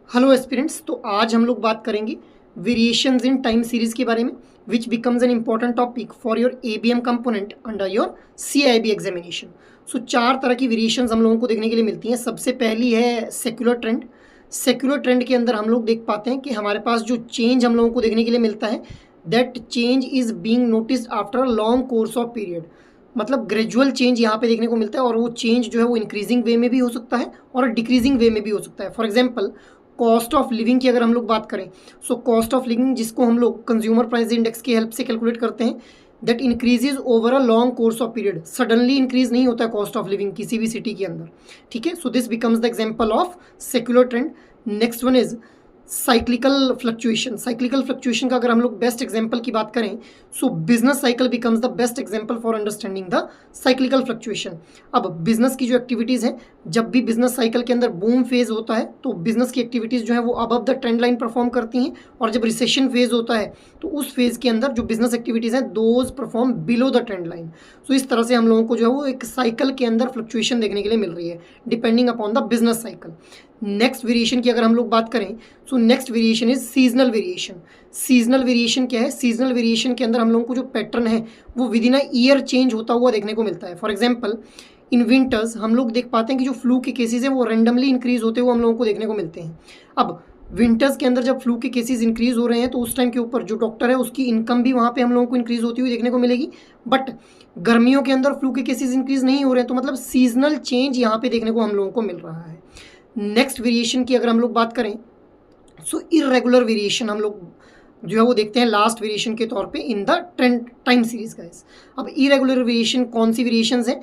Hello aspirants. तो आज हम लोग बात करेंगे वेरिएशंस इन टाइम सीरीज के बारे में, which becomes an important topic for your ABM component under your CIB examination. So 4 तरह की वेरिएशंस हम लोगों को देखने के लिए मिलती हैं। सबसे पहली है सेक्युलर ट्रेंड। सेक्युलर ट्रेंड के अंदर हम लोग देख पाते हैं कि हमारे पास जो चेंज हम लोगों को देखने के लिए मिलता है, that change is being noticed after a long course of period. मतलब ग्रेजुअल चेंज यहाँ पे देखने को मिलता है, और वो चेंज जो है वो इंक्रीजिंग वे में भी हो सकता है और डिक्रीजिंग वे में भी हो सकता है। For example, cost of living की अगर हम लोग बात करें, सो कॉस्ट ऑफ लिविंग जिसको हम लोग कंज्यूमर प्राइस इंडेक्स की हेल्प से कैलकुलेट करते हैं, that increases over a long course of period. Suddenly increase नहीं होता है कॉस्ट ऑफ लिविंग किसी भी सिटी के अंदर, ठीक है। So this becomes the example of secular trend. Next one is cyclical fluctuation. Cyclical fluctuation का अगर हम लोग बेस्ट एग्जांपल की बात करें, सो business cycle becomes the best example for understanding the cyclical fluctuation. अब बिजनेस की जो एक्टिविटीज़ हैं, जब भी बिजनेस साइकिल के अंदर बूम फेज होता है तो बिजनेस की एक्टिविटीज़ जो है वो above the trend line perform करती हैं, और जब रिसेशन फेज होता है तो उस फेज के अंदर जो बिजनेस एक्टिविटीज़ हैं those perform below the trend line. So इस तरह से हम लोगों को जो है वो एक साइकिल के अंदर फ्लक्चुएशन देखने के लिए मिल रही है, depending upon the business cycle. Next variation की अगर हम लोग बात करें, so next variation is seasonal variation. Seasonal variation क्या है? सीजनल वेरिएशन के अंदर हम लोगों को जो पैटर्न है वो with in a year change होता हुआ देखने को मिलता है। फॉर एग्जांपल, इन विंटर्स हम लोग देख पाते हैं कि जो फ्लू के केसेस हैं वो रैंडमली इंक्रीज होते हुए हम लोगों को देखने को मिलते हैं। अब विंटर्स के अंदर जब फ्लू के केसेस इंक्रीज हो रहे हैं तो उस टाइम के ऊपर जो डॉक्टर है उसकी इनकम भी वहाँ पे हम लोगों को इंक्रीज होती हुई देखने को मिलेगी। बट गर्मियों के अंदर फ्लू के केसेस इंक्रीज नहीं हो रहे हैं, तो मतलब सीजनल चेंज यहाँ पे देखने को हम लोगों को मिल रहा है। नेक्स्ट वेरिएशन की अगर हम लोग बात करें, सो इरेगुलर वेरिएशन हम लोग जो है वो देखते हैं लास्ट वेरिएशन के तौर पे in the trend time series guys. अब इरेगुलर वेरिएशन कौन सी वेरिएशंस है?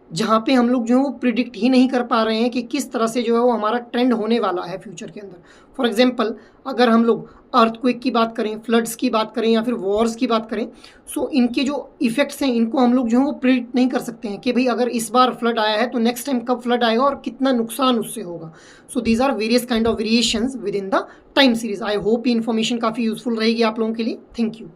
जहाँ पे हम लोग जो है वो प्रिडिक्ट ही नहीं कर पा रहे हैं कि किस तरह से जो है वो हमारा ट्रेंड होने वाला है फ्यूचर के अंदर। फॉर एग्जांपल, अगर हम लोग अर्थक्वेक की बात करें, फ्लड्स की बात करें या फिर वॉर्स की बात करें, सो इनके जो इफेक्ट्स हैं इनको हम लोग जो है वो प्रिडिक्ट नहीं कर सकते हैं कि भाई अगर इस बार फ्लड आया है तो नेक्स्ट टाइम कब फ्लड आएगा और कितना नुकसान उससे होगा। So these are various kind of variations within the time series. I hope ये इन्फॉर्मेशन काफ़ी यूजफुल रहेगी आप लोगों के लिए। Thank you.